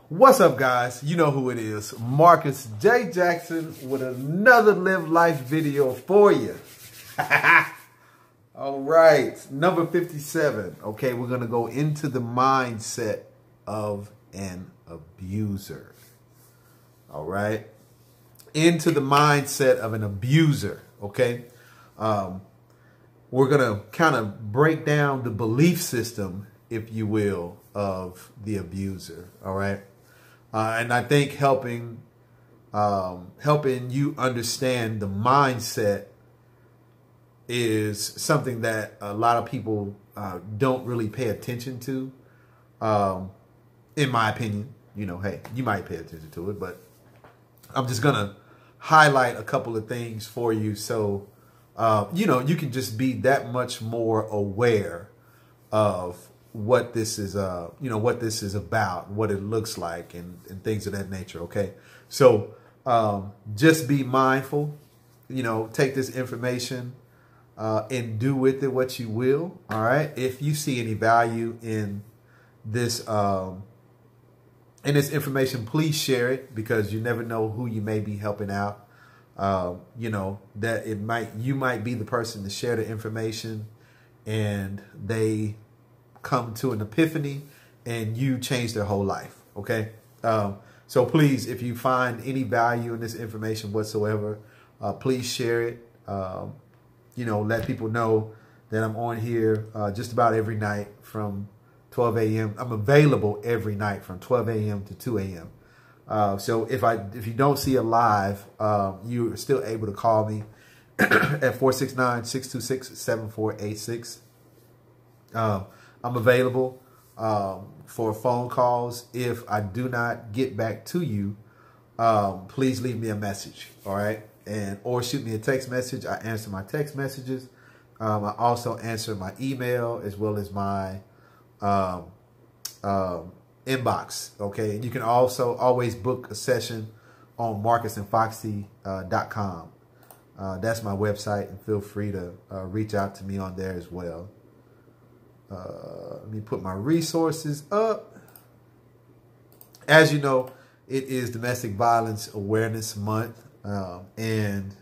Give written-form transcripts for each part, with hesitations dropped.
What's up, guys? You know who it is. Marcus J. Jackson with another Live Life video for you. All right, number 57. Okay, we're going to go into the mindset of an abuser. All right, into the mindset of an abuser. Okay, we're going to kind of break down the belief system, if you will, of the abuser. All right. And I think helping you understand the mindset is something that a lot of people don't really pay attention to. In my opinion, you know, hey, you might pay attention to it, but I'm just gonna highlight a couple of things for you, so you know, you can just be that much more aware of what this is, you know, what this is about, what it looks like, and things of that nature. Okay. So, just be mindful, you know, take this information, and do with it what you will. All right. If you see any value in this information, please share it, because you never know who you may be helping out. You know, that you might be the person to share the information and they come to an epiphany and you change their whole life. Okay. So please, if you find any value in this information whatsoever, please share it. You know, let people know that I'm on here just about every night from 12 a.m. I'm available every night from 12 a.m. to 2 a.m. So if you don't see a live, you're still able to call me at 469-626-7486. I'm available for phone calls. If I do not get back to you, please leave me a message. All right. Or shoot me a text message. I answer my text messages. I also answer my email as well as my inbox. Okay. And you can also always book a session on marcusandfoxy.com. That's my website, and feel free to reach out to me on there as well. Let me put my resources up. As you know, it is Domestic Violence Awareness Month. And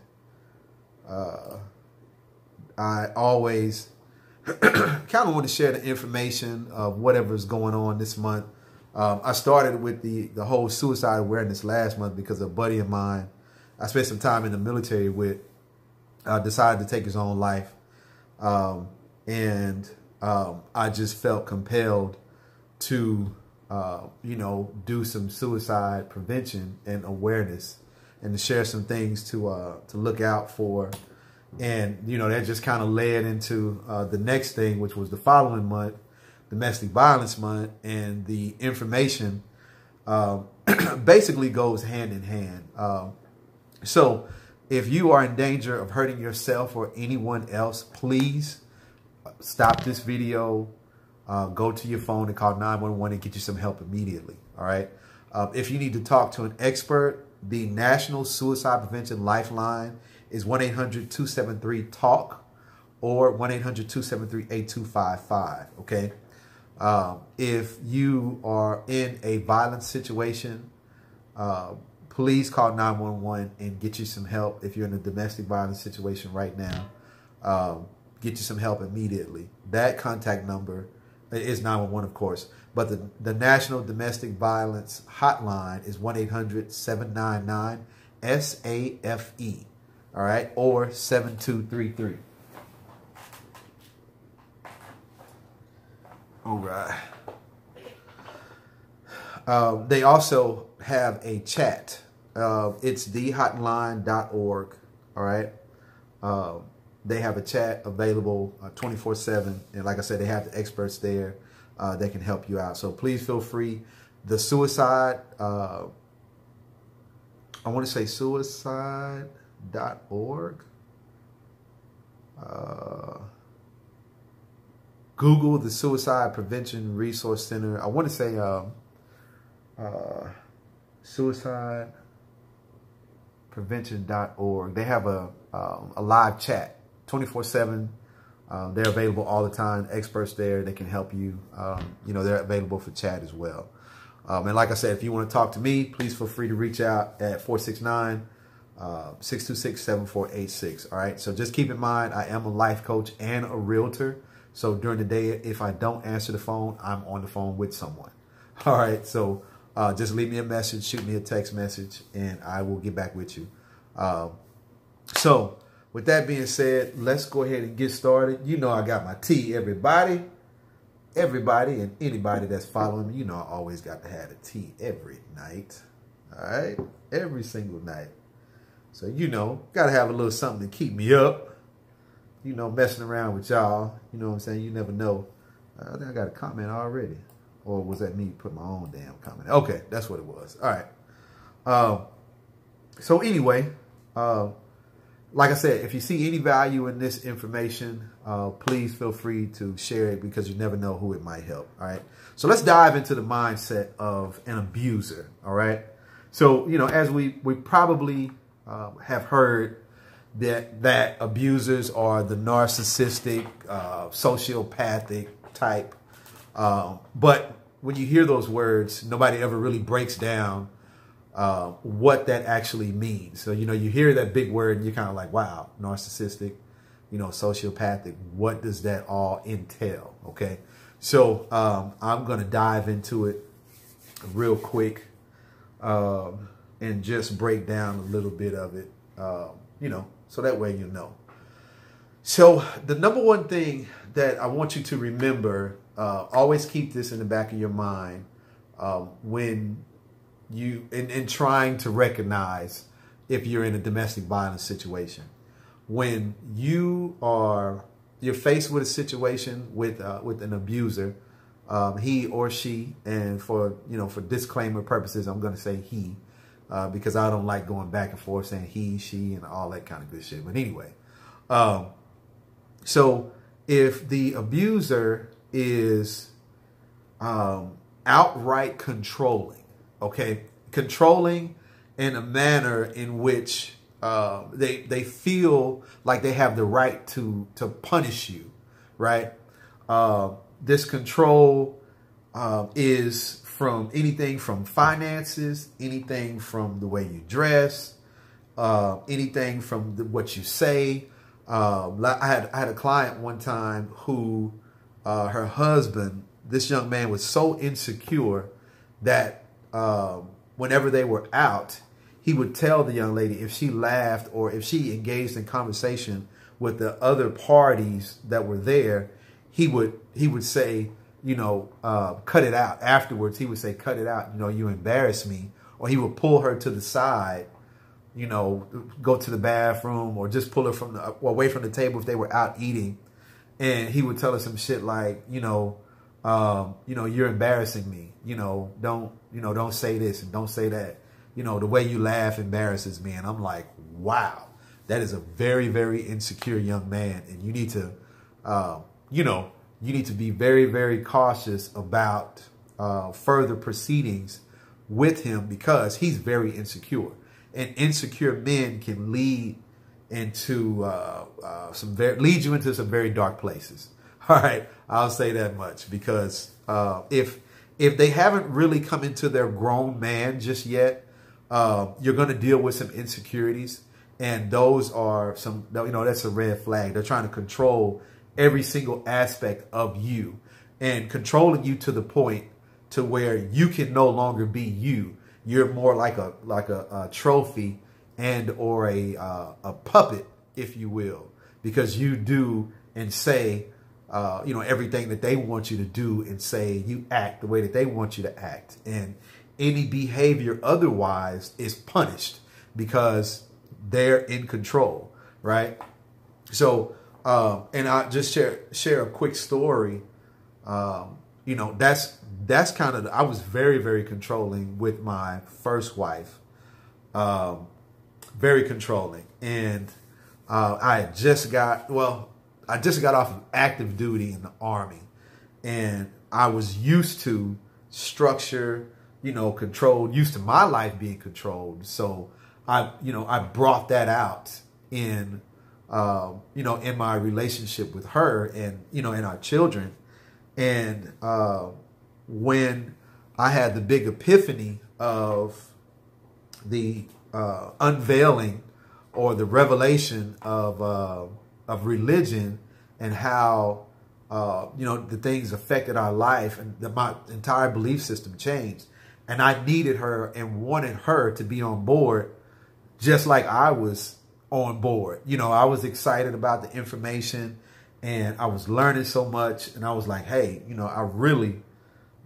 I always kind of want to share the information of whatever's going on this month. I started with the whole suicide awareness last month because a buddy of mine I spent some time in the military with decided to take his own life. I just felt compelled to, you know, do some suicide prevention and awareness, and to share some things to look out for. And, you know, that just kind of led into the next thing, which was the following month, Domestic Violence Month. And the information basically goes hand in hand. So if you are in danger of hurting yourself or anyone else, please stop this video, go to your phone and call 911 and get you some help immediately. All right. If you need to talk to an expert, the National Suicide Prevention Lifeline is 1-800-273-TALK or 1-800-273-8255. Okay. If you are in a violent situation, please call 911 and get you some help. If you're in a domestic violence situation right now, get you some help immediately. That contact number is 911, of course, but the National Domestic Violence Hotline is 1-800-799-SAFE. All right, or 7233. All right. They also have a chat. It's thehotline.org. All right. They have a chat available 24/7. And like I said, they have the experts there that can help you out. So please feel free. The suicide, I want to say suicide.org. Google the Suicide Prevention Resource Center. I want to say suicideprevention.org. They have a live chat 24/7. They're available all the time. Experts there. They can help you. You know, they're available for chat as well. And like I said, if you want to talk to me, please feel free to reach out at 469-626-7486. All right. So just keep in mind, I am a life coach and a realtor. So during the day, if I don't answer the phone, I'm on the phone with someone. All right. So just leave me a message, shoot me a text message, and I will get back with you. So with that being said, let's go ahead and get started. You know, I got my tea, everybody. Everybody and anybody that's following me, you know, I always got to have a tea every night. All right. Every single night. So, you know, got to have a little something to keep me up. You know, messing around with y'all. You know what I'm saying? You never know. I think I got a comment already. Or was that me put my own damn comment? Okay, that's what it was. All right. So anyway, like I said, if you see any value in this information, please feel free to share it because you never know who it might help. All right. So let's dive into the mindset of an abuser. All right. So, you know, as we probably have heard that abusers are the narcissistic, sociopathic type. But when you hear those words, nobody ever really breaks down what that actually means. So, you know, you hear that big word and you're kind of like, wow, narcissistic, you know, sociopathic. What does that all entail? Okay. So I'm going to dive into it real quick and just break down a little bit of it, you know, so that way you know. So the number one thing that I want you to remember, always keep this in the back of your mind when you in trying to recognize if you're in a domestic violence situation. When you're faced with a situation with an abuser, he or she, and for disclaimer purposes, I'm going to say he, because I don't like going back and forth saying he, she, and all that kind of good shit. But anyway, so if the abuser is outright controlling, okay, controlling in a manner in which they feel like they have the right to punish you, right? This control is from anything from finances, anything from the way you dress, anything from what you say. I had a client one time who her husband, this young man, was so insecure that whenever they were out, he would tell the young lady if she laughed or if she engaged in conversation with the other parties that were there, he would say, you know, cut it out. Afterwards, he would say, cut it out. You know, you embarrass me. Or he would pull her to the side, you know, go to the bathroom or just pull her away from the table if they were out eating. And he would tell her some shit like, you know, you're embarrassing me. Don't say this and don't say that. You know, the way you laugh embarrasses me. And I'm like, wow, that is a very, very insecure young man. And you need to, you need to be very, very cautious about further proceedings with him because he's very insecure. And insecure men can lead into lead you into some very dark places. All right, I'll say that much because if they haven't really come into their grown man just yet, you're going to deal with some insecurities, and those are some, you know, that's a red flag. They're trying to control every single aspect of you and controlling you to the point to where you can no longer be you. You're more like a trophy and or a puppet, if you will, because you do and say, everything that they want you to do and say. You act the way that they want you to act, and any behavior otherwise is punished because they're in control, right? So, and I just share a quick story. That's kind of, I was very, very controlling with my first wife, very controlling. And I just got off of active duty in the Army, and I was used to structure, controlled, used to my life being controlled. So I brought that out in my relationship with her and, in our children. And when I had the big epiphany of the unveiling or the revelation of religion and how the things affected our life, and my entire belief system changed. And I needed her and wanted her to be on board just like I was on board. I was excited about the information and I was learning so much. And I was like, hey, I really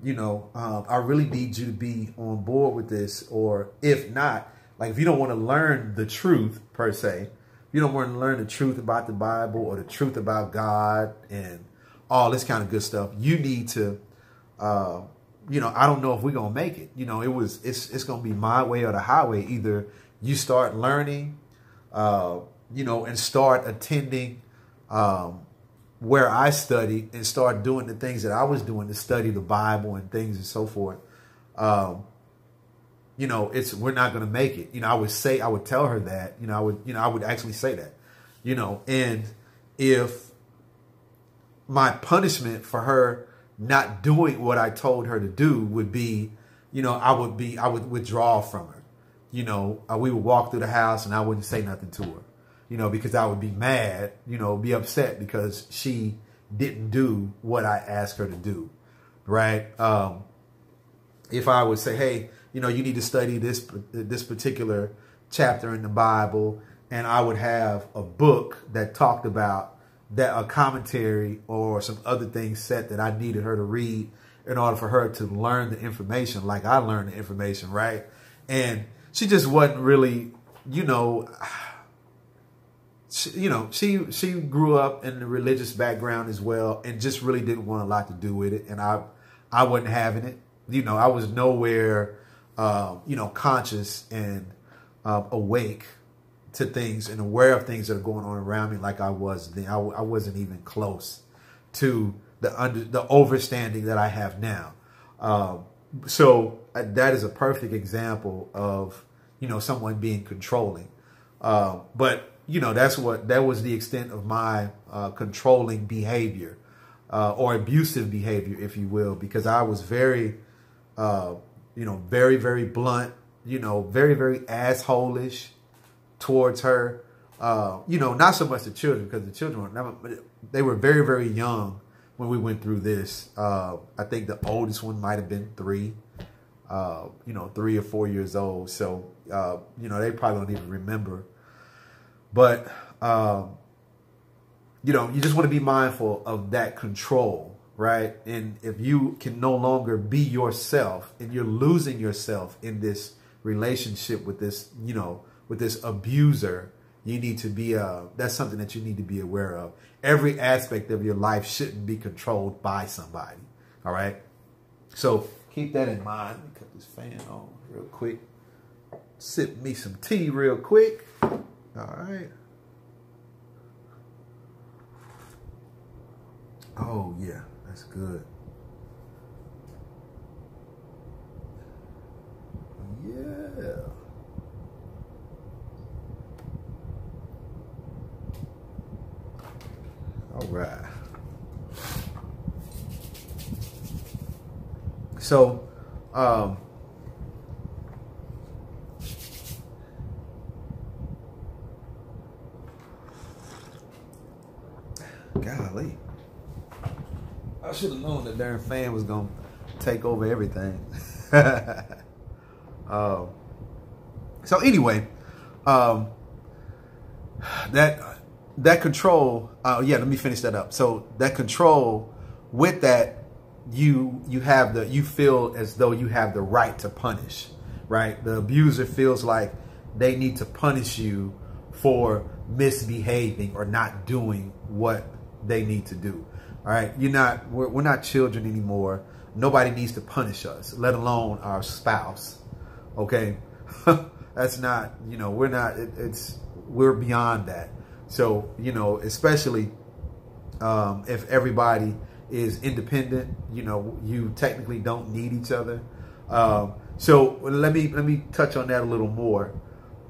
need you to be on board with this. Or if not, like, if you don't want to learn the truth per se, if you don't want to learn the truth about the Bible or the truth about God and all this kind of good stuff, you need to, I don't know if we're going to make it. It's going to be my way or the highway. Either you start learning, and start attending where I studied and start doing the things that I was doing to study the Bible and things and so forth. We're not going to make it. I would tell her that, I would actually say that, and if my punishment for her not doing what I told her to do would be, I would withdraw from her. We would walk through the house and I wouldn't say nothing to her, because I would be mad, be upset because she didn't do what I asked her to do. Right. If I would say, hey, you need to study this particular chapter in the Bible, and I would have a book that talked about that, a commentary or some other things set that I needed her to read in order for her to learn the information like I learned the information, right? And she just wasn't really, she grew up in a religious background as well and just really didn't want a lot to do with it. And I wasn't having it. I was nowhere, conscious and awake to things and aware of things that are going on around me like I was then. I wasn't even close to the overstanding that I have now. So that is a perfect example of, someone being controlling. But that was the extent of my controlling behavior or abusive behavior, if you will, because I was very, very, very blunt, very, very asshole-ish towards her. Not so much the children, because the children they were very, very young when we went through this. I think the oldest one might have been 3, 3 or 4 years old. So, they probably don't even remember. But, you just want to be mindful of that control, right? And if you can no longer be yourself and you're losing yourself in this relationship with this, with this abuser, you need to be, that's something that you need to be aware of. Every aspect of your life shouldn't be controlled by somebody. All right. So keep that in mind. Let me cut this fan on real quick. Sip me some tea real quick. All right. Oh, yeah, that's good. Yeah. All right. So, golly, I should have known that darn fan was gonna take over everything. So anyway, that control, yeah, let me finish that up. So that control, with that, you feel as though you have the right to punish, right? The abuser feels like they need to punish you for misbehaving or not doing what they need to do. All right, we're not children anymore. Nobody needs to punish us, let alone our spouse. Okay, that's not, we're beyond that. So, especially if everybody is independent, you technically don't need each other. So let me touch on that a little more.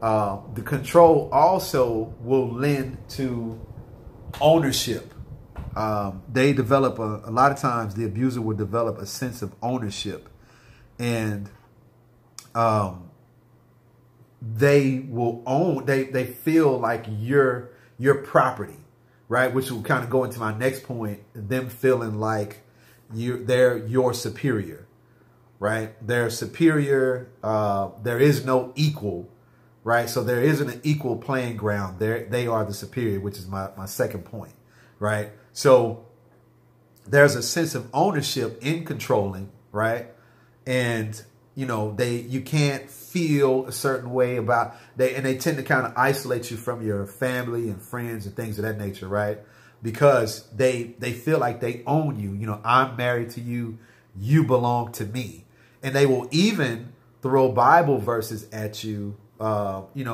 The control also will lend to ownership. They develop a lot of times the abuser will develop a sense of ownership. And they will own, they feel like you're your property, right? Which will kind of go into my next point, them feeling like they're your superior, right? They're superior. There is no equal, right? So there isn't an equal playing ground. They are the superior, which is my second point, right? So there's a sense of ownership in controlling, right? And you can't feel a certain way about and they tend to kind of isolate you from your family and friends and things of that nature, right? Because they feel like they own you. I'm married to you, you belong to me. And they will even throw Bible verses at you,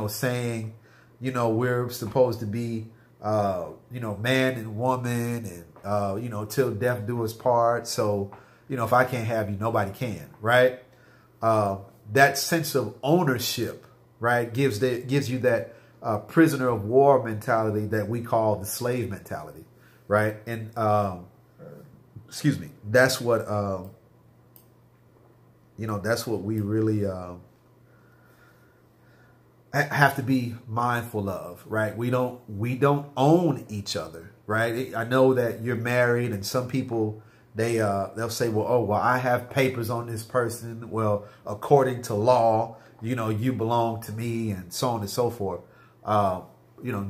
saying, we're supposed to be, man and woman and, till death do us part. So, if I can't have you, nobody can, right? That sense of ownership, right, gives you that prisoner of war mentality that we call the slave mentality, right? And excuse me, that's what that's what we really have to be mindful of, right? We don't own each other, right? I know that you're married, and some people, they'll say, well, I have papers on this person. Well, according to law, you belong to me, and so on and so forth.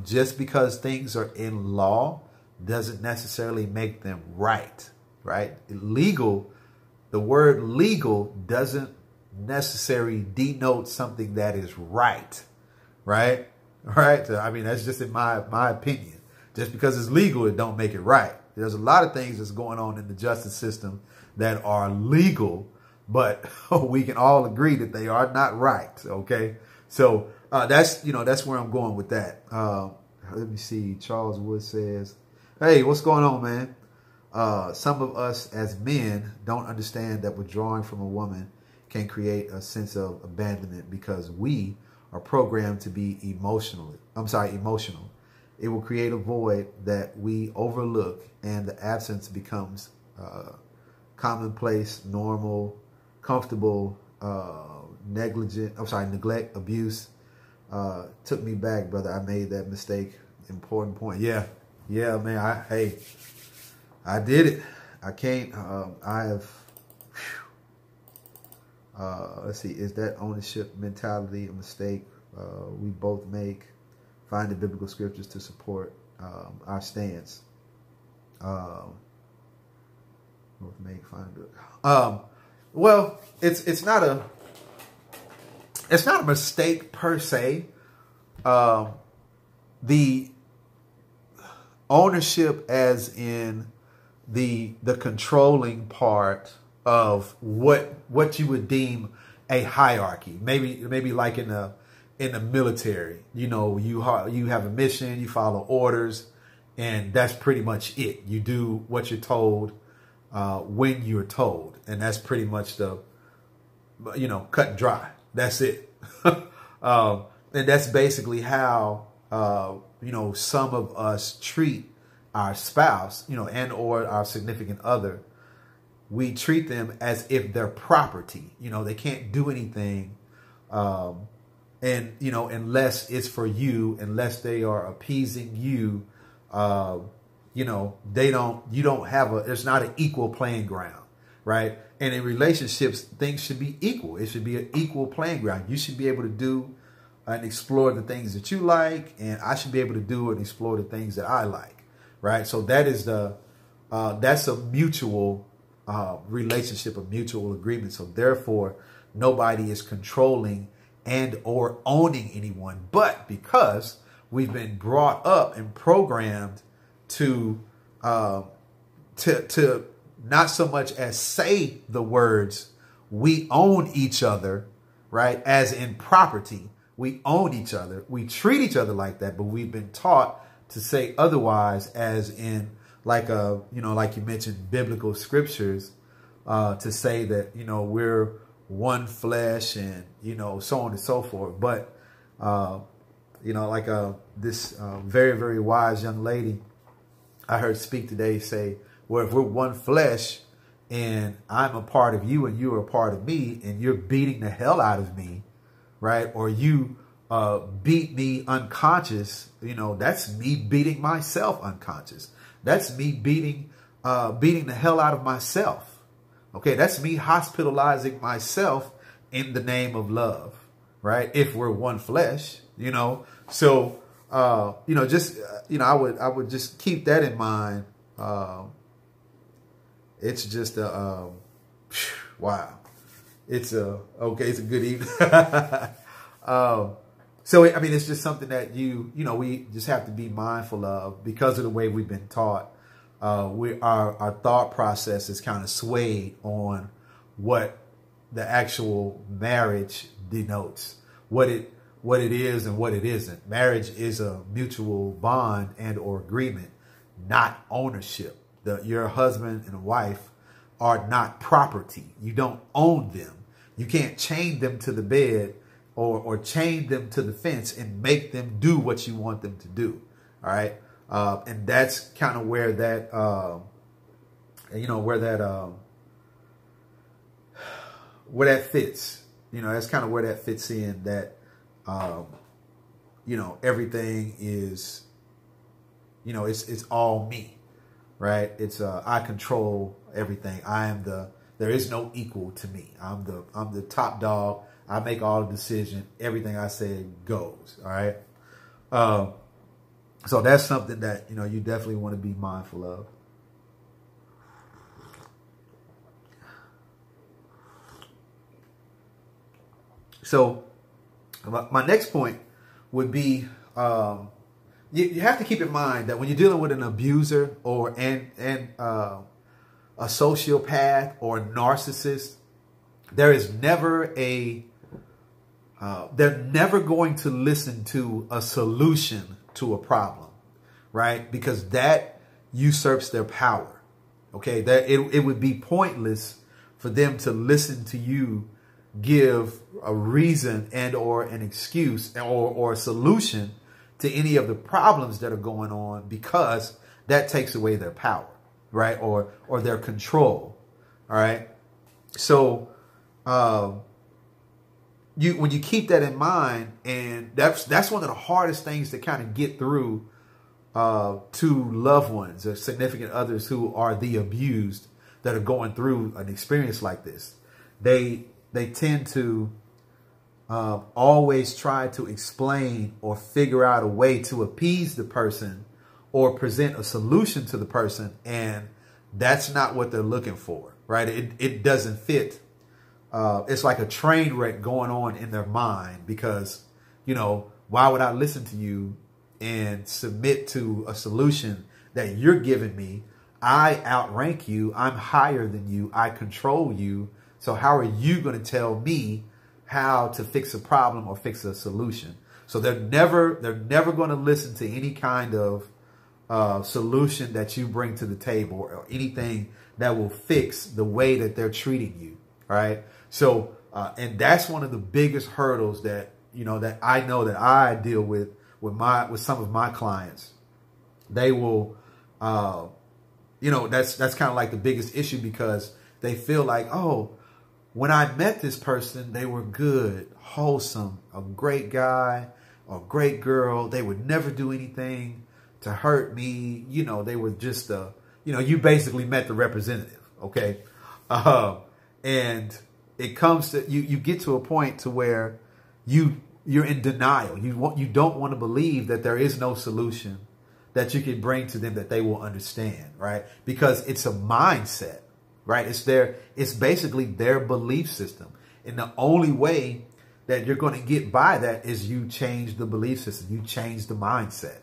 Just because things are in law doesn't necessarily make them right, right? The word legal doesn't necessarily denote something that is right, right? Right? I mean, that's just in my opinion. Just because it's legal, it don't make it right. There's a lot of things that's going on in the justice system that are legal, but we can all agree that they are not right. Okay. So, that's where I'm going with that. Let me see. Charles Wood says, hey, what's going on, man? Some of us as men don't understand that withdrawing from a woman can create a sense of abandonment because we are programmed to be emotional. It will create a void that we overlook, and the absence becomes commonplace, normal, comfortable, neglect, abuse. Took me back, brother. I made that mistake. Important point. Yeah, man. I did it. I can't. Let's see. Is that ownership mentality a mistake we both make? Find the biblical scriptures to support our stance. Well, it's not a mistake per se. The ownership, as in the controlling part of what you would deem a hierarchy, maybe like in the military, you have a mission, you follow orders, and that's pretty much it. You do what you're told when you're told, and that's pretty much the cut and dry. That's it. And that's basically how some of us treat our spouse, and or our significant other. We treat them as if they're property. They can't do anything. And, unless it's for you, unless they are appeasing you, it's not an equal playing ground, right? And in relationships, things should be equal. It should be an equal playing ground. You should be able to do and explore the things that you like, and I should be able to do and explore the things that I like, right? So that is that's a mutual relationship, a mutual agreement. So therefore, nobody is controlling and or owning anyone, but because we've been brought up and programmed to not so much as say the words, we own each other, right? As in property, we own each other. We treat each other like that, but we've been taught to say otherwise, as in like like you mentioned, biblical scriptures, to say that, we're one flesh and, so on and so forth. But, this very, very wise young lady I heard speak today say, well, if we're one flesh, and I'm a part of you and you're a part of me, and you're beating the hell out of me, right? Or you beat me unconscious, that's me beating myself unconscious. That's me beating the hell out of myself. Okay, that's me hospitalizing myself in the name of love, right? If we're one flesh, So, I would just keep that in mind. It's just wow. It's a good evening. So, it's just something that we just have to be mindful of because of the way we've been taught. Our thought process is kind of swayed on what the actual marriage denotes, what it is and what it isn't. Marriage is a mutual bond and or agreement, not ownership. Your husband and wife are not property. You don't own them. You can't chain them to the bed or chain them to the fence and make them do what you want them to do. All right. And that's kind of where that, where that fits, that's kind of where that fits in, that, everything is, it's all me, right? It's, I control everything. There is no equal to me. I'm the top dog. I make all the decisions. Everything I say goes. All right. So that's something that, you definitely want to be mindful of. So my next point would be, you have to keep in mind that when you're dealing with an abuser or a sociopath or a narcissist, there is never they're never going to listen to a solution to a problem, right? Because that usurps their power. Okay, that it would be pointless for them to listen to you give a reason and or an excuse or a solution to any of the problems that are going on, because that takes away their power, right? Or their control. All right. So when you keep that in mind, and that's one of the hardest things to kind of get through to loved ones or significant others who are the abused that are going through an experience like this. They tend to always try to explain or figure out a way to appease the person or present a solution to the person. And that's not what they're looking for, right? It doesn't fit. It's like a train wreck going on in their mind because, why would I listen to you and submit to a solution that you're giving me? I outrank you. I'm higher than you. I control you. So how are you going to tell me how to fix a problem or fix a solution? So they're never going to listen to any kind of solution that you bring to the table or anything that will fix the way that they're treating you. Right. So and that's one of the biggest hurdles that, that I know that I deal with some of my clients. They will, that's kind of like the biggest issue, because they feel like, oh, when I met this person, they were good, wholesome, a great guy or great girl. They would never do anything to hurt me. They were just, you basically met the representative. Okay. And it comes to, you get to a point to where you're in denial. You don't want to believe that there is no solution that you can bring to them that they will understand, right? Because it's a mindset. Right? It's basically their belief system. And the only way that you're going to get by that is you change the belief system. You change the mindset.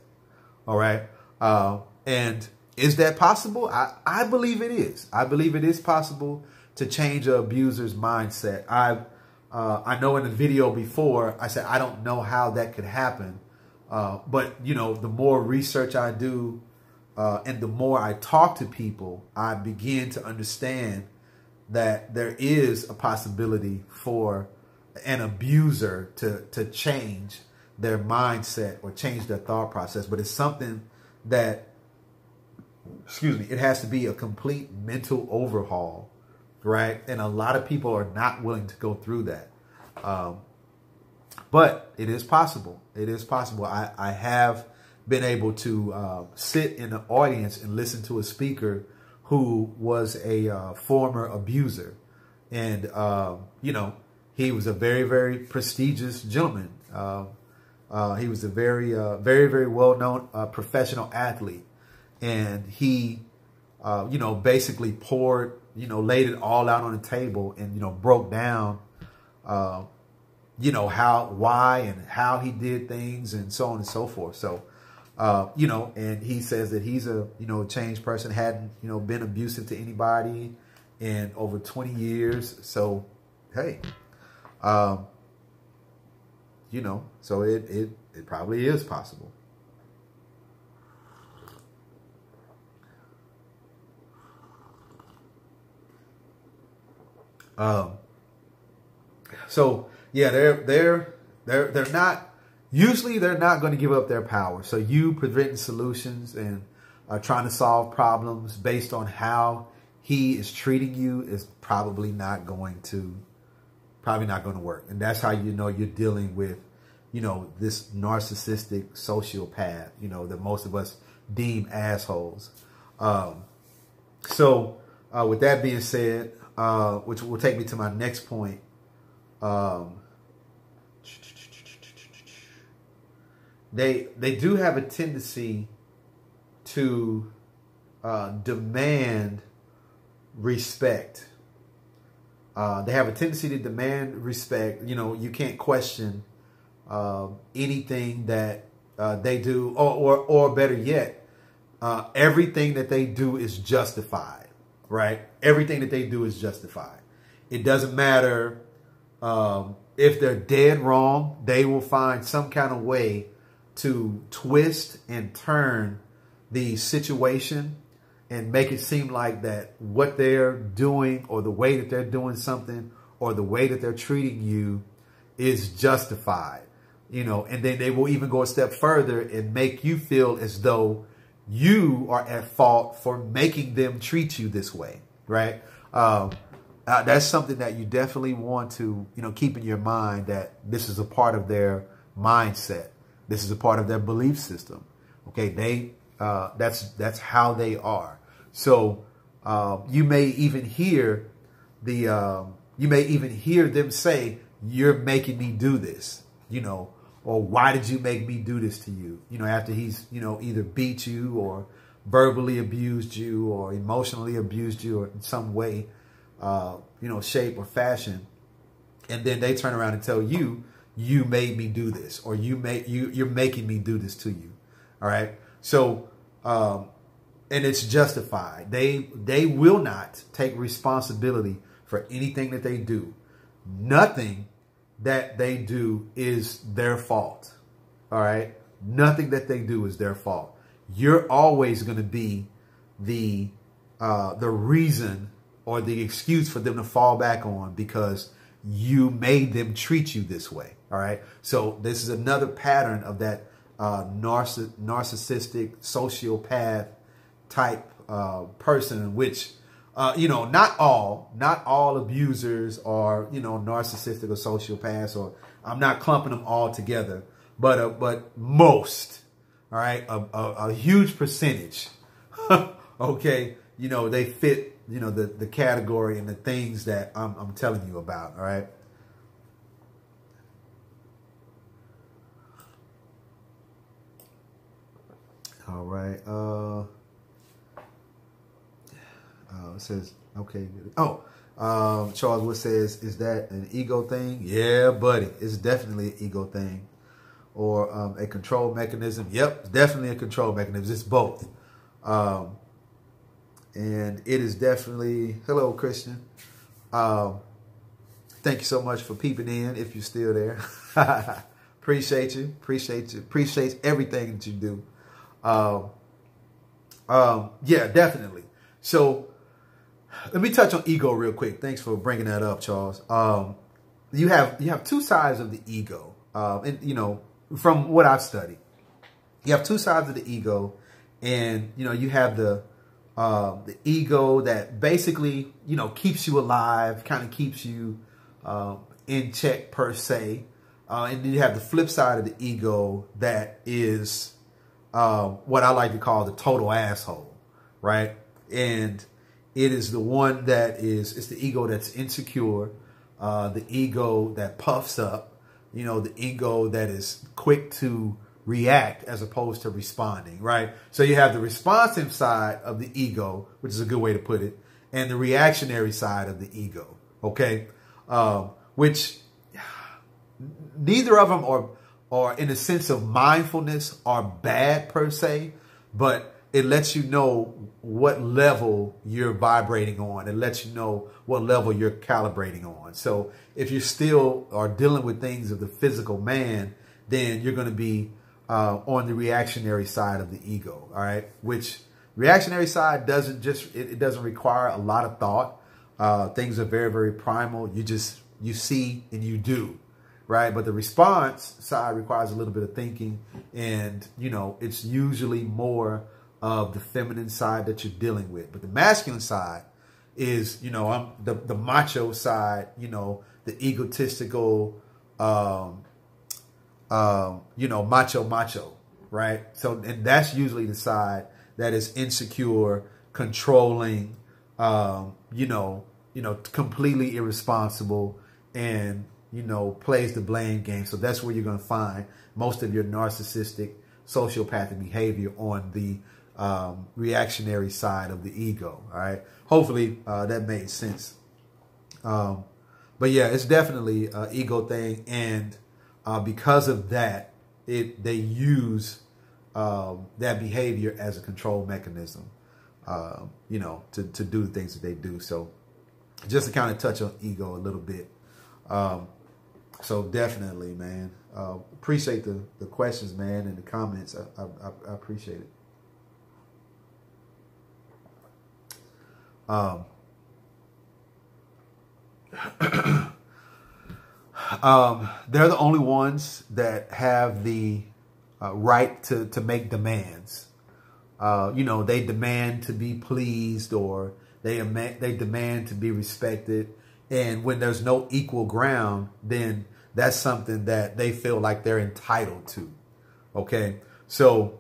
All right. And is that possible? I believe it is. I believe it is possible to change an abuser's mindset. I know in the video before, I said, I don't know how that could happen. But, the more research I do, and the more I talk to people, I begin to understand that there is a possibility for an abuser to change their mindset or change their thought process. But it's something that, it has to be a complete mental overhaul right? And a lot of people are not willing to go through that. But it is possible. It is possible. I have been able to sit in the audience and listen to a speaker who was a former abuser. And, you know, he was a very, very prestigious gentleman. He was a very, very well-known professional athlete. And he, you know, basically poured, you know, laid it all out on the table and, you know, broke down, you know, why and how he did things and so on and so forth. So, you know, and he says that he's a, you know, changed person, hadn't, you know, been abusive to anybody in over 20 years. So, hey, you know, so it probably is possible. So yeah, they're not, usually they're not going to give up their power. So you presenting solutions and trying to solve problems based on how he is treating you is probably not going to work. And that's how you know you're dealing with, you know, this narcissistic sociopath, you know, that most of us deem assholes. So with that being said, which will take me to my next point. They do have a tendency to demand respect. They have a tendency to demand respect. You know, you can't question anything that they do, or better yet, everything that they do is justified, right? Everything that they do is justified. It doesn't matter if they're dead wrong. They will find some kind of way to twist and turn the situation and make it seem like that what they're doing or the way that they're doing something or the way that they're treating you is justified, you know, and then they will even go a step further and make you feel as though you are at fault for making them treat you this way, right? That's something that you definitely want to, you know, keep in your mind, that this is a part of their mindset. This is a part of their belief system. Okay, that's how they are. So you may even hear them say, "You're making me do this," you know, or "Why did you make me do this to you?" You know, after he's, you know, either beat you or verbally abused you or emotionally abused you or in some way, you know, shape or fashion, and then they turn around and tell you, "You made me do this," or you're making me do this to you. All right. So, and it's justified. They will not take responsibility for anything that they do. Nothing that they do is their fault. All right. Nothing that they do is their fault. You're always going to be the reason or the excuse for them to fall back on because you made them treat you this way. All right. So this is another pattern of that narcissistic sociopath type person, which, you know, not all abusers are, you know, narcissistic or sociopaths, or I'm not clumping them all together, but most, all right, a huge percentage, okay, you know, they fit, you know, the category and the things that I'm telling you about. All right. All right. It says, okay. Oh, Charles Wood says, "Is that an ego thing?" Yeah, buddy. It's definitely an ego thing, or a control mechanism. Yep, it's definitely a control mechanism. It's both. And it is definitely, hello, Christian. Thank you so much for peeping in. If you're still there, appreciate you. Appreciate everything that you do. Yeah, definitely. So let me touch on ego real quick. Thanks for bringing that up, Charles. You have two sides of the ego. And you know, from what I've studied, you have two sides of the ego, and you know, you have the the ego that basically, keeps you alive, kind of keeps you in check per se. And then you have the flip side of the ego that is what I like to call the total asshole, right? And it is the one that it's the ego that's insecure, the ego that puffs up, the ego that is quick to react as opposed to responding, right? So you have the responsive side of the ego, which is a good way to put it, and the reactionary side of the ego, okay? Which neither of them are in the sense of mindfulness are bad per se, but it lets you know what level you're vibrating on. It lets you know what level you're calibrating on. So if you still are dealing with things of the physical man, then you're going to be on the reactionary side of the ego, all right? Which reactionary side it doesn't require a lot of thought. Things are very, very primal. You see and you do, right? But the response side requires a little bit of thinking, and it's usually more of the feminine side that you're dealing with. But the masculine side is, I'm the macho side, the egotistical, macho, right? So, and that's usually the side that is insecure, controlling, completely irresponsible, and, plays the blame game. So that's where you're going to find most of your narcissistic, sociopathic behavior on the reactionary side of the ego. All right. Hopefully that made sense. But yeah, it's definitely an ego thing. And because of that, they use that behavior as a control mechanism, to do the things that they do. So just to kind of touch on ego a little bit. So definitely, man, appreciate the questions, man, and the comments. I appreciate it. They're the only ones that have the right to make demands. They demand to be pleased, or they demand to be respected. And when there's no equal ground, then that's something that they feel like they're entitled to. Okay. So,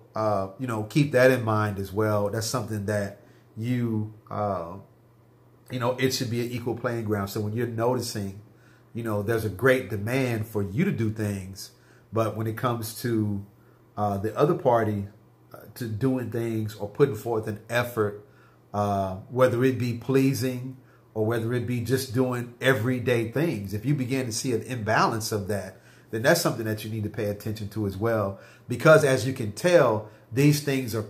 keep that in mind as well. That's something that it should be an equal playing ground. So when you're noticing, there's a great demand for you to do things, but when it comes to the other party to doing things or putting forth an effort, whether it be pleasing or whether it be just doing everyday things, if you begin to see an imbalance of that, then that's something that you need to pay attention to as well. Because as you can tell, these things are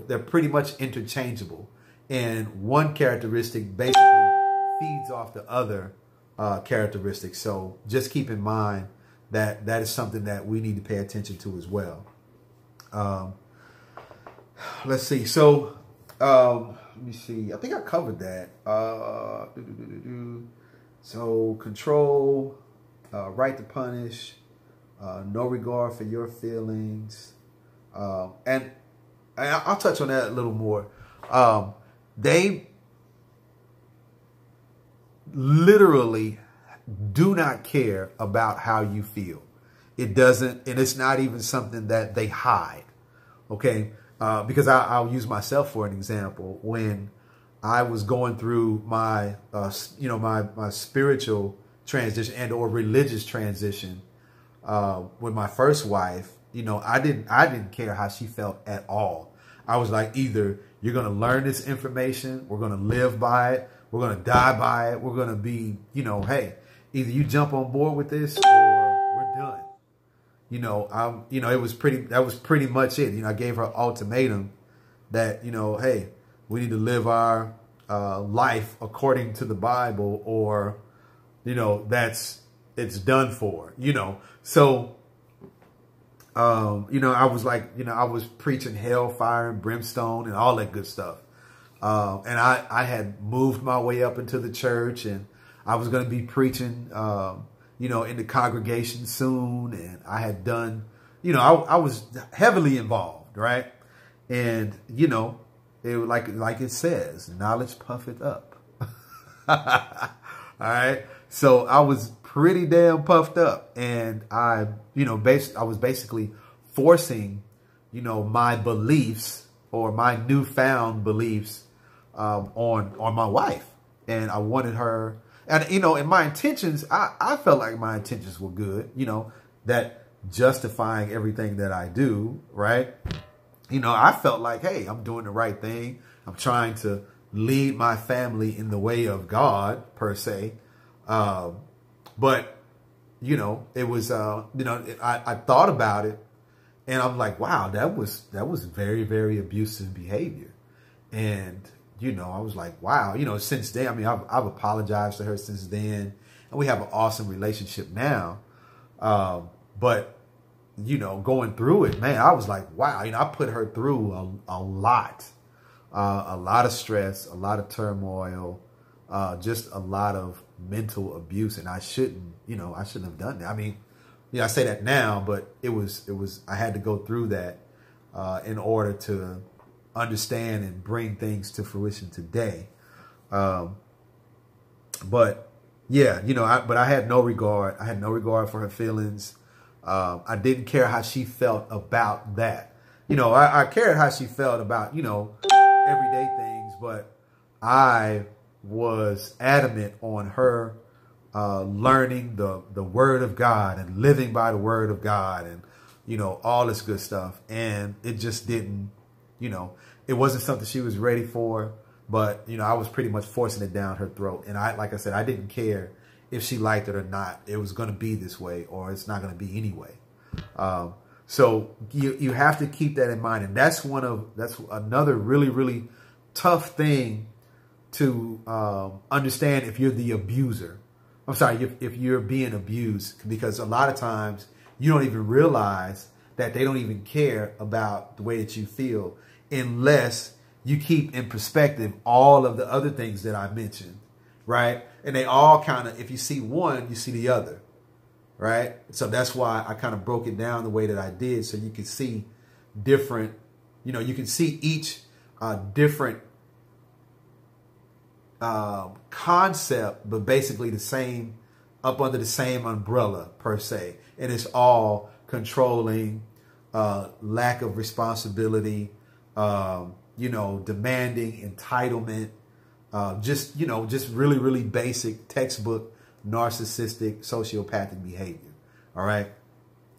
they're pretty much interchangeable. And one characteristic basically feeds off the other characteristics. So just keep in mind that that is something that we need to pay attention to as well. Let's see. So let me see. I think I covered that. So control, right to punish, no regard for your feelings. And I'll touch on that a little more. They literally do not care about how you feel. It doesn't, and it's not even something that they hide. Okay. Because I'll use myself for an example. When I was going through my, my spiritual transition and or religious transition, with my first wife, I didn't care how she felt at all. I was like, either you're going to learn this information, we're going to live by it, we're going to die by it, we're going to be, hey, either you jump on board with this or we're done. That was pretty much it. I gave her an ultimatum that, hey, we need to live our life according to the Bible, or, it's done for, So, I was like, I was preaching hellfire and brimstone and all that good stuff. And I had moved my way up into the church, and I was going to be preaching, in the congregation soon. And I had done, I was heavily involved. Right. And, it like it says, knowledge puffeth up. All right. So I was pretty damn puffed up, and I was basically forcing, my beliefs or my newfound beliefs on my wife. And I wanted her, and in my intentions, I felt like my intentions were good, that justifying everything that I do, right? I felt like, hey, I'm doing the right thing. I'm trying to lead my family in the way of God, per se. But, it was, I thought about it, and I'm like, wow, that was very, very abusive behavior. And, I was like, wow, since then, I mean, I've apologized to her since then, and we have an awesome relationship now. But, going through it, man, I was like, wow, I put her through a lot of stress, a lot of turmoil, just a lot of mental abuse. And I shouldn't have done that. I mean, I say that now, but I had to go through that, in order to understand and bring things to fruition today. But yeah, but I had no regard. I had no regard for her feelings. I didn't care how she felt about that. I cared how she felt about, everyday things, but I was adamant on her learning the word of God and living by the word of God and, all this good stuff. And it just didn't, it wasn't something she was ready for, but, I was pretty much forcing it down her throat. And like I said, I didn't care if she liked it or not. It was going to be this way, or it's not going to be anyway. So you have to keep that in mind. And that's another really, really tough thing to understand if you're the abuser. I'm sorry, if you're being abused, because a lot of times you don't even realize that they don't even care about the way that you feel unless you keep in perspective all of the other things that I mentioned, right? And they all kind of, if you see one, you see the other, right? So that's why I kind of broke it down the way that I did, so you can see different, you can see each different concept, but basically the same, up under the same umbrella per se. And it's all controlling, lack of responsibility, demanding, entitlement, just really, really basic textbook narcissistic sociopathic behavior. All right.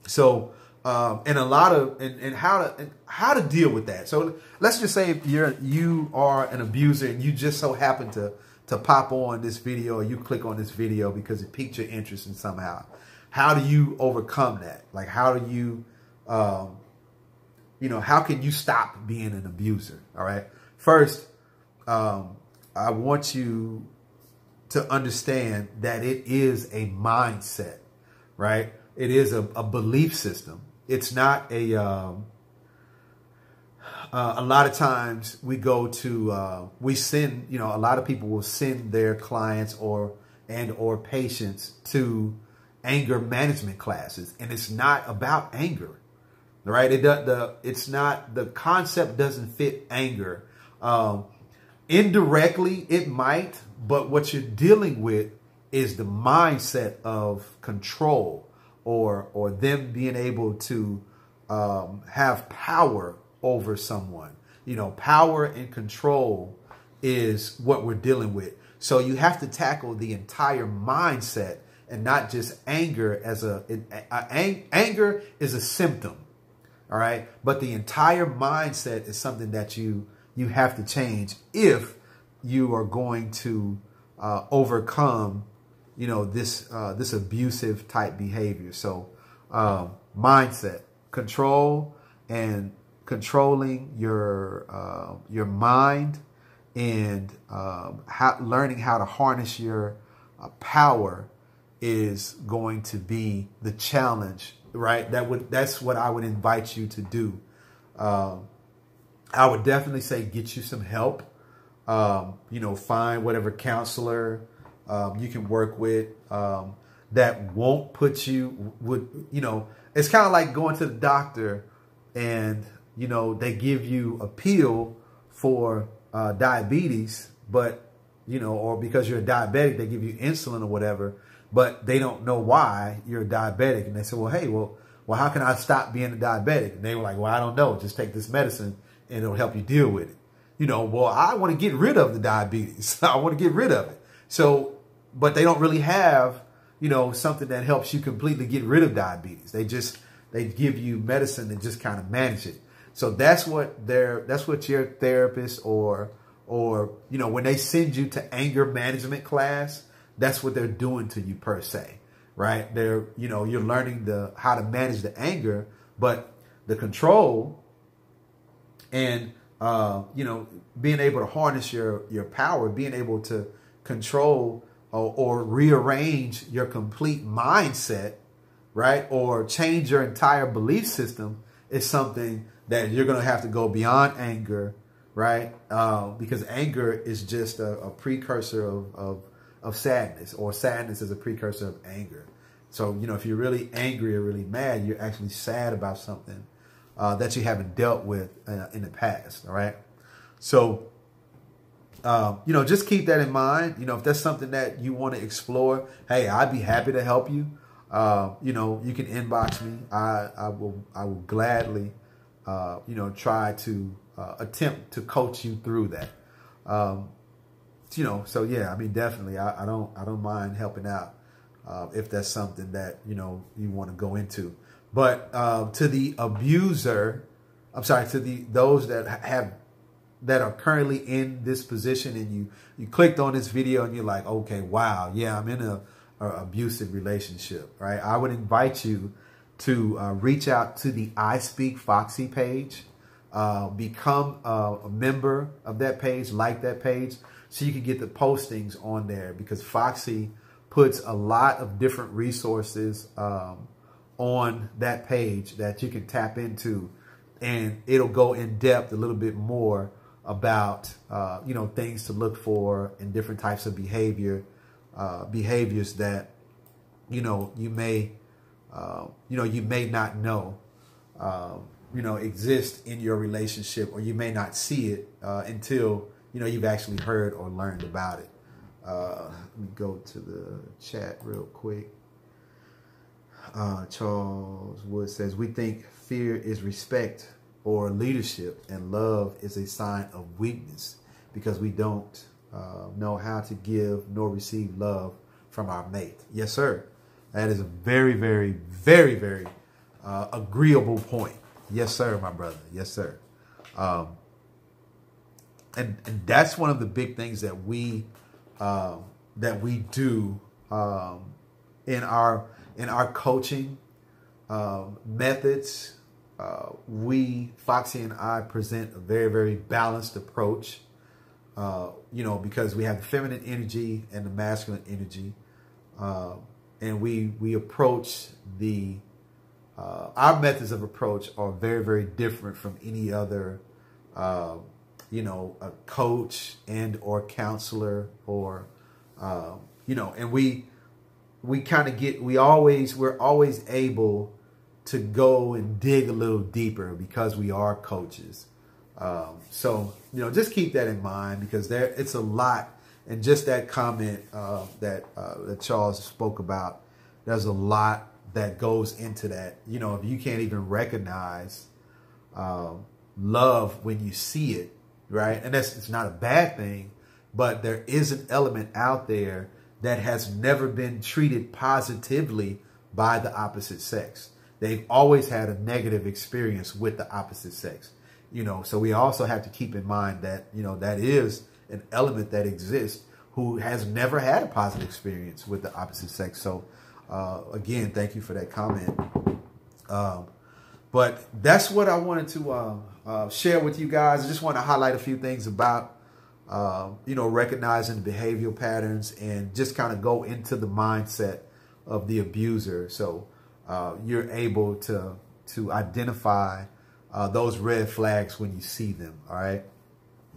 So, and a lot of, and how to deal with that. So let's just say if you are an abuser and you just so happen to pop on this video, or you click on this video because it piqued your interest in somehow. How do you overcome that? Like, how do you, how can you stop being an abuser? All right. First, I want you to understand that it is a mindset, right? It is a belief system. It's not a lot of times we go to, we send, a lot of people will send their clients or patients to anger management classes. And it's not about anger, right? It's not, the concept doesn't fit anger. Indirectly, it might, but what you're dealing with is the mindset of control, or them being able to have power over someone. Power and control is what we're dealing with. So you have to tackle the entire mindset, and not just anger as anger is a symptom. All right. But the entire mindset is something that you have to change if you are going to overcome, this abusive type behavior. So mindset, control, and controlling your mind, and learning how to harness your power is going to be the challenge, right? That's what I would invite you to do. I would definitely say get you some help. Find whatever counselor you can work with that won't put you, it's kind of like going to the doctor and, they give you a pill for diabetes, but, you know, or because you're a diabetic, they give you insulin or whatever, but they don't know why you're a diabetic. And they say, well, hey, well, how can I stop being a diabetic? And they were like, well, I don't know. Just take this medicine and it'll help you deal with it. You know, well, I want to get rid of the diabetes. I want to get rid of it. So, but they don't really have, you know, something that helps you completely get rid of diabetes. They give you medicine and just kind of manage it. So that's what your therapist or, you know, when they send you to anger management class, that's what they're doing to you per se, right? They're, you know, you're learning how to manage the anger, but the control and, you know, being able to harness your power, being able to control or rearrange your complete mindset, right? Or change your entire belief system is something that you're going to have to go beyond anger, right? Because anger is just a precursor of sadness, or sadness is a precursor of anger. So, you know, if you're really angry or really mad, you're actually sad about something that you haven't dealt with in the past, all right? So, you know, just keep that in mind. You know, if that's something that you want to explore, hey, I'd be happy to help you. You know, you can inbox me. I will gladly, you know, try to attempt to coach you through that. You know, so yeah, I mean, definitely, I don't mind helping out if that's something that, you know, you want to go into. But to the abuser, I'm sorry, to those that are currently in this position, and you clicked on this video and you're like, okay, wow, yeah, I'm in a abusive relationship, right? I would invite you to reach out to the I Speak Foxy page, become a member of that page, like that page, so you can get the postings on there, because Foxy puts a lot of different resources on that page that you can tap into, and it'll go in depth a little bit more about, you know, things to look for in different types of behaviors that, you know, you may not know, you know, exist in your relationship, or you may not see it until, you know, you've actually heard or learned about it. Let me go to the chat real quick. Charles Wood says, we think fear is respect or leadership, and love is a sign of weakness because we don't know how to give nor receive love from our mate. Yes, sir. That is a very, very, very, very agreeable point. Yes, sir, my brother. Yes, sir. And that's one of the big things that we do in our coaching methods. Foxy and I present a very, very balanced approach, you know, because we have the feminine energy and the masculine energy. And we approach our methods of approach are very, very different from any other, you know, a coach and or counselor, or, you know, and we're always able to go and dig a little deeper because we are coaches. So, you know, just keep that in mind, because it's a lot. And just that comment that Charles spoke about, there's a lot that goes into that. You know, if you can't even recognize love when you see it, right? And it's not a bad thing, but there is an element out there that has never been treated positively by the opposite sex. They've always had a negative experience with the opposite sex, you know. So we also have to keep in mind that, you know, that is an element that exists who has never had a positive experience with the opposite sex. So again, thank you for that comment. But that's what I wanted to share with you guys. I just want to highlight a few things about, you know, recognizing behavioral patterns, and just kind of go into the mindset of the abuser. So you're able to identify those red flags when you see them. All right.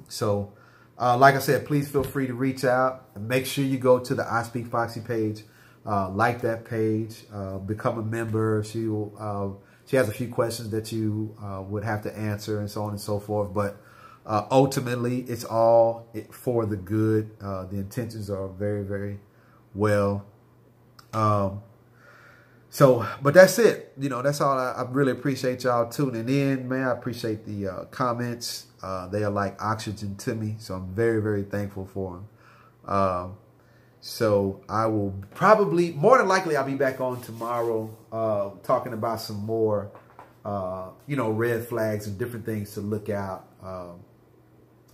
So like I said, please feel free to reach out, and make sure you go to the I Speak Foxy page, like that page, become a member. She has a few questions that you would have to answer, and so on and so forth. But Ultimately, it's all for the good. The intentions are very, very well. But that's it. You know, that's all. I really appreciate y'all tuning in, man. I appreciate the comments. They are like oxygen to me. So I'm very, very thankful for them. So I will probably, more than likely, I'll be back on tomorrow talking about some more, you know, red flags and different things to look out,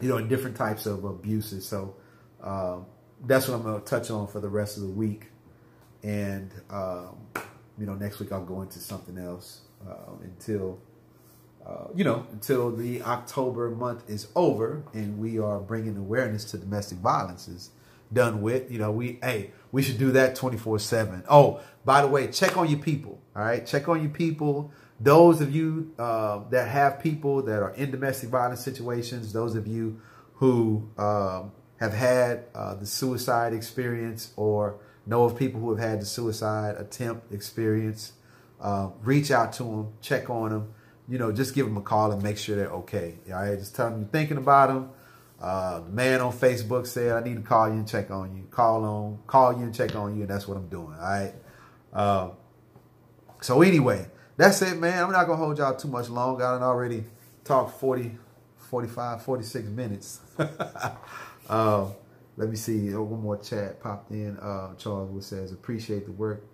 you know, and different types of abuses. So that's what I'm going to touch on for the rest of the week. And, you know, next week I'll go into something else until, you know, until the October month is over and we are bringing awareness to domestic violence is done with. You know, we should do that 24/7. Oh, by the way, check on your people. All right. Check on your people. Those of you that have people that are in domestic violence situations, those of you who have had the suicide experience or know of people who have had the suicide attempt experience, reach out to them, check on them, you know, just give them a call and make sure they're okay. All right. Just tell them you're thinking about them. The man on Facebook said, I need to call you and check on you. Call you and check on you. And that's what I'm doing. All right. So anyway, that's it, man. I'm not going to hold y'all too much longer. I done already talked 40, 45, 46 minutes. Let me see. One more chat popped in. Charles says, appreciate the work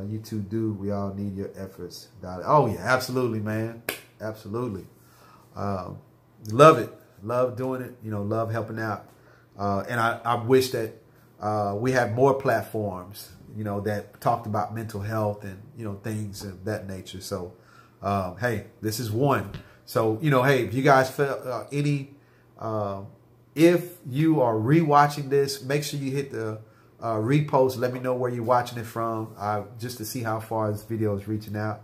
you two do. We all need your efforts. Oh, yeah, absolutely, man. Absolutely. Love it. Love doing it. You know, love helping out. And I wish that we had more platforms, you know, that talked about mental health and, you know, things of that nature. So, hey, this is one. So, you know, hey, if you guys felt if you are rewatching this, make sure you hit the repost. Let me know where you're watching it from, just to see how far this video is reaching out.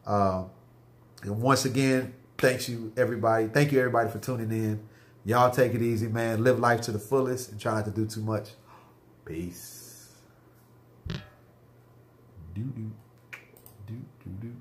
And once again, thank you, everybody for tuning in. Y'all take it easy, man. Live life to the fullest and try not to do too much. Peace. Do, do, do, do, do.